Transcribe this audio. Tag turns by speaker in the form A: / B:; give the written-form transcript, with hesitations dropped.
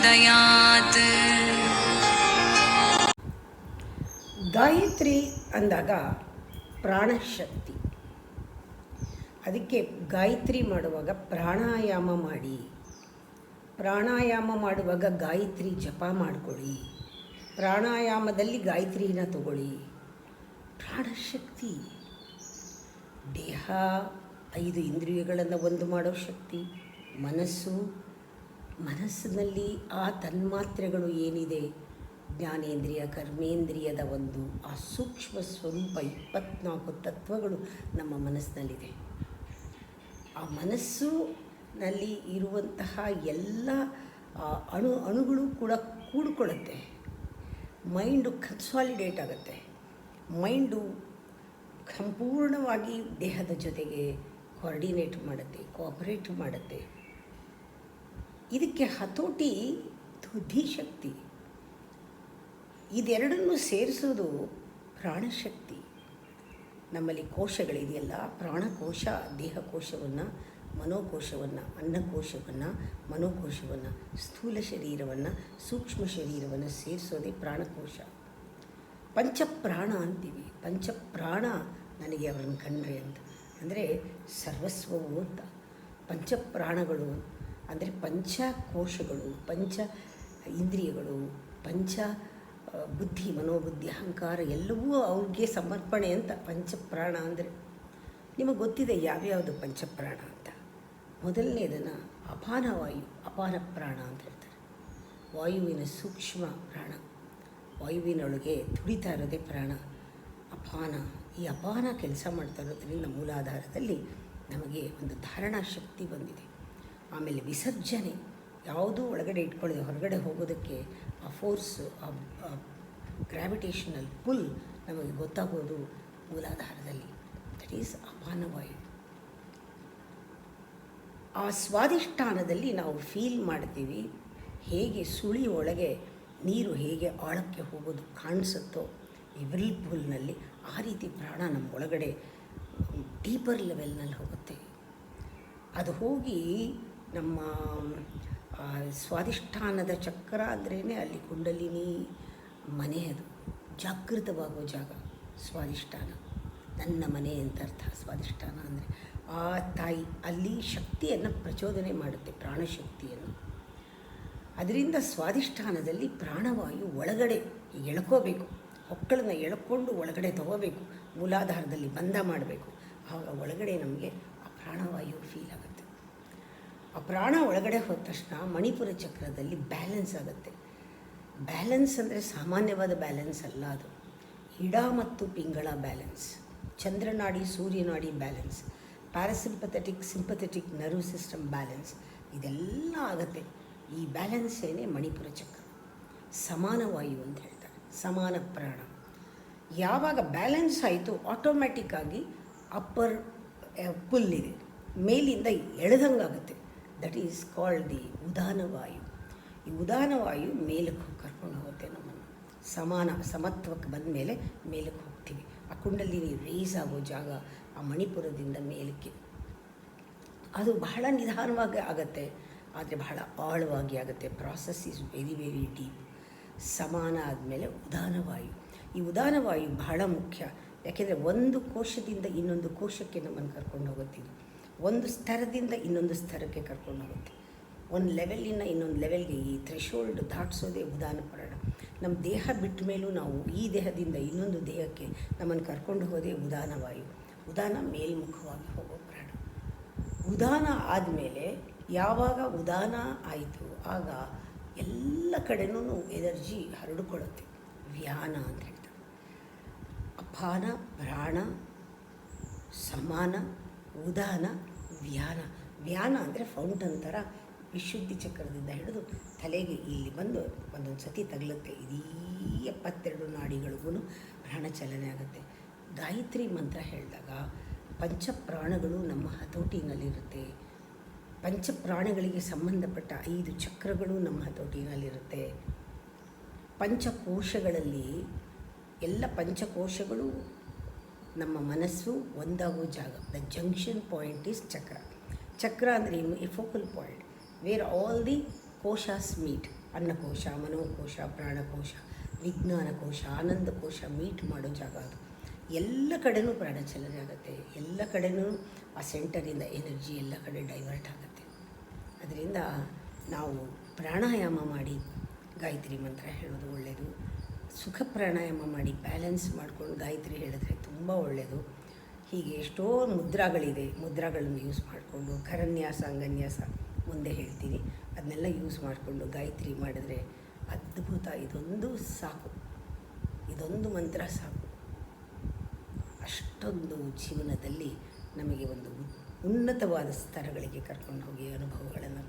A: प्रचोदयात्।
B: ಗಾಯತ್ರಿ ಅಂದಾಗ ಪ್ರಾಣಶಕ್ತಿ. ಅದಕ್ಕೆ ಗಾಯತ್ರಿ ಮಾಡುವಾಗ ಪ್ರಾಣಾಯಾಮ ಮಾಡಿ, ಪ್ರಾಣಾಯಾಮ ಮಾಡುವಾಗ ಗಾಯತ್ರಿ ಜಪ ಮಾಡಿಕೊಳ್ಳಿ, ಪ್ರಾಣಾಯಾಮದಲ್ಲಿ ಗಾಯತ್ರಿನ ತಗೊಳ್ಳಿ. ಪ್ರಾಣಶಕ್ತಿ ದೇಹ 5 ಇಂದ್ರಿಯಗಳನ್ನು ಒಂದು ಮಾಡೋ ಶಕ್ತಿ, ಮನಸ್ಸಿನಲ್ಲಿ ಆ ತನ್ಮಾತ್ರೆಗಳು ಏನಿದೆ, ಜ್ಞಾನೇಂದ್ರಿಯ ಕರ್ಮೇಂದ್ರಿಯದ ಒಂದು ಆ ಸೂಕ್ಷ್ಮ ಸ್ವರೂಪ 24 ತತ್ವಗಳು ನಮ್ಮ ಮನಸ್ಸಿನಲ್ಲಿದೆ. ಆ ಮನಸ್ಸಿನಲ್ಲಿ ಇರುವಂತಹ ಎಲ್ಲ ಅಣುಗಳು ಕೂಡ ಕೂಡಿಕೊಳ್ಳುತ್ತೆ. ಮೈಂಡು ಕನ್ಸಾಲಿಡೇಟ್ ಆಗುತ್ತೆ. ಮೈಂಡು ಸಂಪೂರ್ಣವಾಗಿ ದೇಹದ ಜೊತೆಗೆ ಕೋಆರ್ಡಿನೇಟ್ ಮಾಡುತ್ತೆ, ಕೋಆಪರೇಟ್ ಮಾಡುತ್ತೆ. ಇದಕ್ಕೆ ಹತೋಟಿ ಬುದ್ಧಿಶಕ್ತಿ. ಇದೆರಡನ್ನು ಸೇರಿಸೋದು ಪ್ರಾಣಶಕ್ತಿ. ನಮ್ಮಲ್ಲಿ ಕೋಶಗಳಿದೆಯಲ್ಲ, ಪ್ರಾಣಕೋಶ ದೇಹಕೋಶವನ್ನು, ಮನೋಕೋಶವನ್ನು, ಅನ್ನಕೋಶವನ್ನು, ಮನೋಕೋಶವನ್ನು, ಸ್ಥೂಲ ಶರೀರವನ್ನು, ಸೂಕ್ಷ್ಮ ಶರೀರವನ್ನು ಸೇರಿಸೋದೇ ಪ್ರಾಣಕೋಶ. ಪಂಚಪ್ರಾಣ ಅಂತೀವಿ. ಪಂಚಪ್ರಾಣ ನನಗೆ ಅವರನ್ನು ಕಂಡ್ರೆ ಅಂತ ಅಂದರೆ ಸರ್ವಸ್ವವು ಅಂತ. ಪಂಚಪ್ರಾಣಗಳು ಅಂದರೆ ಪಂಚಕೋಶಗಳು, ಪಂಚ ಇಂದ್ರಿಯಗಳು, ಪಂಚ ಬುದ್ಧಿ, ಮನೋಬುದ್ಧಿ, ಅಹಂಕಾರ ಎಲ್ಲವೂ ಅವ್ರಿಗೆ ಸಮರ್ಪಣೆ ಅಂತ ಪಂಚಪ್ರಾಣ ಅಂದರೆ. ನಿಮಗೆ ಗೊತ್ತಿದೆ ಯಾವ್ಯಾವುದು ಪಂಚಪ್ರಾಣ ಅಂತ. ಮೊದಲನೇದನ್ನು ಅಪಾನವಾಯು, ಅಪಾನ ಪ್ರಾಣ ಅಂತ ಹೇಳ್ತಾರೆ. ವಾಯುವಿನ ಸೂಕ್ಷ್ಮ ಪ್ರಾಣ, ವಾಯುವಿನೊಳಗೆ ತುಡಿತಾ ಇರೋದೇ ಪ್ರಾಣ. ಅಪಾನ, ಈ ಅಪಾನ ಕೆಲಸ ಮಾಡ್ತಾ ಇರೋದ್ರಿಂದ ಮೂಲಾಧಾರದಲ್ಲಿ ನಮಗೆ ಒಂದು ಧಾರಣಾ ಶಕ್ತಿ ಬಂದಿದೆ. ಆಮೇಲೆ ವಿಸರ್ಜನೆ, ಯಾವುದೂ ಒಳಗಡೆ ಇಟ್ಕೊಳ್ಳದೆ ಹೊರಗಡೆ ಹೋಗೋದಕ್ಕೆ ಆ ಫೋರ್ಸು, ಆ ಗ್ರಾವಿಟೇಷನಲ್ ಪುಲ್ ನಮಗೆ ಗೊತ್ತಾಗೋದು ಮೂಲಾಧಾರದಲ್ಲಿ. That is ಅಪಾನವಾಯು. ಆ ಸ್ವಾದಿಷ್ಠಾನದಲ್ಲಿ ನಾವು ಫೀಲ್ ಮಾಡ್ತೀವಿ ಹೇಗೆ ಸುಳಿ ಒಳಗೆ ನೀರು ಹೇಗೆ ಆಳಕ್ಕೆ ಹೋಗೋದು ಕಾಣಿಸುತ್ತೋ ಈ ವಿರ್ಲ್ಪೂಲ್ನಲ್ಲಿ, ಆ ರೀತಿ ಪ್ರಾಣ ನಮ್ಮ ಒಳಗಡೆ ಡೀಪರ್ ಲೆವೆಲ್ನಲ್ಲಿ ಹೋಗುತ್ತೆ. ಅದು ಹೋಗಿ ನಮ್ಮ ಸ್ವಾದಿಷ್ಠಾನದ ಚಕ್ರ ಅಂದ್ರೇ ಅಲ್ಲಿ ಕುಂಡಲಿನಿ ಮನೆ, ಅದು ಜಾಗೃತವಾಗೋ ಜಾಗ ಸ್ವಾದಿಷ್ಠಾನ. ನನ್ನ ಮನೆ ಅಂತ ಅರ್ಥ ಸ್ವಾದಿಷ್ಠಾನ ಅಂದರೆ. ಆ ತಾಯಿ ಅಲ್ಲಿ ಶಕ್ತಿಯನ್ನು ಪ್ರಚೋದನೆ ಮಾಡುತ್ತೆ, ಪ್ರಾಣಶಕ್ತಿಯನ್ನು. ಅದರಿಂದ ಸ್ವಾದಿಷ್ಠಾನದಲ್ಲಿ ಪ್ರಾಣವಾಯು ಒಳಗಡೆ ಎಳ್ಕೋಬೇಕು, ಹೊಕ್ಕಳನ್ನ ಎಳ್ಕೊಂಡು ಒಳಗಡೆ ತಗೋಬೇಕು, ಮೂಲಾಧಾರದಲ್ಲಿ ಬಂಧ ಮಾಡಬೇಕು. ಆವಾಗ ಒಳಗಡೆ ನಮಗೆ ಆ ಪ್ರಾಣವಾಯು ಫೀಲ್ ಆಗುತ್ತೆ. ಆ ಪ್ರಾಣ ಒಳಗಡೆ ಹೋದ ತಕ್ಷಣ ಮಣಿಪುರ ಚಕ್ರದಲ್ಲಿ ಬ್ಯಾಲೆನ್ಸ್ ಆಗುತ್ತೆ. ಬ್ಯಾಲೆನ್ಸ್ ಅಂದರೆ ಸಾಮಾನ್ಯವಾದ ಬ್ಯಾಲೆನ್ಸ್ ಅಲ್ಲ, ಅದು ಇಡ ಮತ್ತು ಪಿಂಗಳ ಬ್ಯಾಲೆನ್ಸ್, ಚಂದ್ರನಾಡಿ ಸೂರ್ಯನಾಡಿ balance, parasympathetic sympathetic nerve system balance, ಇದೆಲ್ಲ ಆಗುತ್ತೆ. ಈ ಬ್ಯಾಲೆನ್ಸ್ ಏನೇ ಮಣಿಪುರ ಚಕ್ರ. ಸಮಾನ ವಾಯು ಅಂತ ಹೇಳ್ತಾರೆ, ಸಮಾನ ಪ್ರಾಣ. ಯಾವಾಗ ಬ್ಯಾಲೆನ್ಸ್ ಆಯಿತು ಆಟೋಮ್ಯಾಟಿಕ್ಕಾಗಿ ಅಪ್ಪರ್ ಪುಲ್ ಇದೆ, ಮೇಲಿಂದ ಎಳೆದಂಗಾಗುತ್ತೆ. ದಟ್ ಈಸ್ ಕಾಲ್ಡ್ ದಿ ಉದಾನವಾಯು. ಈ ಉದಾನವಾಯು ಮೇಲಕ್ಕೆ ಕರ್ಕೊಂಡು ಹೋಗುತ್ತೆ ನಮ್ಮನ್ನು. ಸಮತ್ವಕ್ಕೆ ಬಂದ ಮೇಲೆ ಮೇಲಕ್ಕೆ ಹೋಗ್ತೀವಿ. ಆ ಕುಂಡಲಿನಿ ರೇಸ್ ಆಗೋ ಜಾಗ ಆ ಮಣಿಪುರದಿಂದ ಮೇಲಕ್ಕೆ. ಅದು ಬಹಳ ನಿಧಾನವಾಗಿ ಆಗುತ್ತೆ, ಆದರೆ ಬಹಳ ಆಳವಾಗಿ ಆಗುತ್ತೆ. Process is very very deep. ಸಮಾನ ಆದಮೇಲೆ ಉದಾನವಾಯು. ಈ ಉದಾನವಾಯು ಬಹಳ ಮುಖ್ಯ. ಯಾಕೆಂದರೆ ಒಂದು ಕೋಶದಿಂದ ಇನ್ನೊಂದು ಕೋಶಕ್ಕೆ ನಮ್ಮನ್ನು ಕರ್ಕೊಂಡು ಹೋಗುತ್ತೆ. ಒಂದು ಸ್ತರದಿಂದ ಇನ್ನೊಂದು ಸ್ತರಕ್ಕೆ ಕರ್ಕೊಂಡು ಹೋಗುತ್ತೆ. ಒಂದು ಲೆವೆಲಿನ ಇನ್ನೊಂದು ಲೆವೆಲ್ಗೆ ಈ ಥ್ರೆಶೋಲ್ಡ್ ದಾಟಿಸೋದೇ ಉದಾನ ಪ್ರಾಣ. ನಮ್ಮ ದೇಹ ಬಿಟ್ಟ ಮೇಲೂ ನಾವು ಈ ದೇಹದಿಂದ ಇನ್ನೊಂದು ದೇಹಕ್ಕೆ ನಮ್ಮನ್ನು ಕರ್ಕೊಂಡು ಹೋಗೋದೇ ಉದಾನವಾಯು. ಉದಾನ ಮೇಲ್ಮುಖವಾಗಿ ಹೋಗೋ ಪ್ರಾಣ. ಉದಾನ ಆದಮೇಲೆ ಯಾವಾಗ ಉದಾನ ಆಯಿತು ಆಗ ಎಲ್ಲ ಕಡೆನೂ ಎನರ್ಜಿ ಹರಡಿಕೊಳ್ಳುತ್ತೆ. ವ್ಯಾನ ಅಂತ ಹೇಳ್ತಾರೆ. ಅಪಾನ, ಪ್ರಾಣ, ಸಮಾನ, ಉದಾನ, ವ್ಯಾನ. ವ್ಯಾನ ಅಂದರೆ ಫೌಂಟನ್ ಥರ ವಿಶುದ್ಧಿ ಚಕ್ರದಿಂದ ಹಿಡಿದು ತಲೆಗೆ ಇಲ್ಲಿ ಬಂದು ಒಂದೊಂದು ಸತಿ ತಗಲುತ್ತೆ. ಇದೀ 72 ನಾಡಿಗಳಿಗೂ ಪ್ರಾಣ ಚಲನೆ ಆಗುತ್ತೆ. ಗಾಯತ್ರಿ ಮಂತ್ರ ಹೇಳಿದಾಗ ಪಂಚಪ್ರಾಣಗಳು ನಮ್ಮ ಹತೋಟಿನಲ್ಲಿರುತ್ತೆ. ಪಂಚಪ್ರಾಣಗಳಿಗೆ ಸಂಬಂಧಪಟ್ಟ 5 ಚಕ್ರಗಳು ನಮ್ಮ ಹತೋಟಿನಲ್ಲಿರುತ್ತೆ. ಪಂಚಕೋಶಗಳಲ್ಲಿ ಎಲ್ಲ ಪಂಚಕೋಶಗಳು ನಮ್ಮ ಮನಸ್ಸು ಒಂದಾಗೋ ಜಾಗ. ದ ಜಂಕ್ಷನ್ ಪಾಯಿಂಟ್ ಈಸ್ ಚಕ್ರ. ಚಕ್ರ ಅಂದರೆ ಏನು? A focal point where all the koshas meet. ಅನ್ನಕೋಶ, ಮನೋಕೋಶ, ಪ್ರಾಣಕೋಶ, ವಿಜ್ಞಾನಕೋಶ, ಆನಂದಕೋಶ ಮೀಟ್ ಮಾಡೋ ಜಾಗ ಅದು. ಎಲ್ಲ ಕಡೆಯೂ ಪ್ರಾಣಚಲನೆ ಆಗುತ್ತೆ, ಎಲ್ಲ ಕಡೆಯೂ ಆ ಸೆಂಟರಿಂದ ಎನರ್ಜಿ ಎಲ್ಲ ಕಡೆ ಡೈವರ್ಟ್ ಆಗುತ್ತೆ. ಅದರಿಂದ ನಾವು ಪ್ರಾಣಾಯಾಮ ಮಾಡಿ ಗಾಯತ್ರಿ ಮಂತ್ರ ಹೇಳೋದು ಒಳ್ಳೆಯದು. ಸುಖ ಪ್ರಾಣಾಯಾಮ ಮಾಡಿ ಬ್ಯಾಲೆನ್ಸ್ ಮಾಡ್ಕೊಂಡು ಗಾಯತ್ರಿ ಹೇಳಿದ್ರೆ ತುಂಬ ಒಳ್ಳೆಯದು. ಹೀಗೆ ಎಷ್ಟೋ ಮುದ್ರಾಗಳಿದೆ, ಮುದ್ರಾಗಳನ್ನು ಯೂಸ್ ಮಾಡಿಕೊಂಡು ಕರನ್ಯಾಸ, ಅಂಗನ್ಯಾಸ ಮುಂದೆ ಹೇಳ್ತೀನಿ, ಅದನ್ನೆಲ್ಲ ಯೂಸ್ ಮಾಡಿಕೊಂಡು ಗಾಯತ್ರಿ ಮಾಡಿದ್ರೆ ಅದ್ಭುತ. ಇದೊಂದು ಸಾಕು, ಇದೊಂದು ಮಂತ್ರ ಸಾಕು. ಅಷ್ಟೊಂದು ಜೀವನದಲ್ಲಿ ನಮಗೆ ಒಂದು ಉನ್ನತವಾದ ಸ್ತರಗಳಿಗೆ ಕರ್ಕೊಂಡು ಹೋಗಿ ಅನುಭವಗಳನ್ನು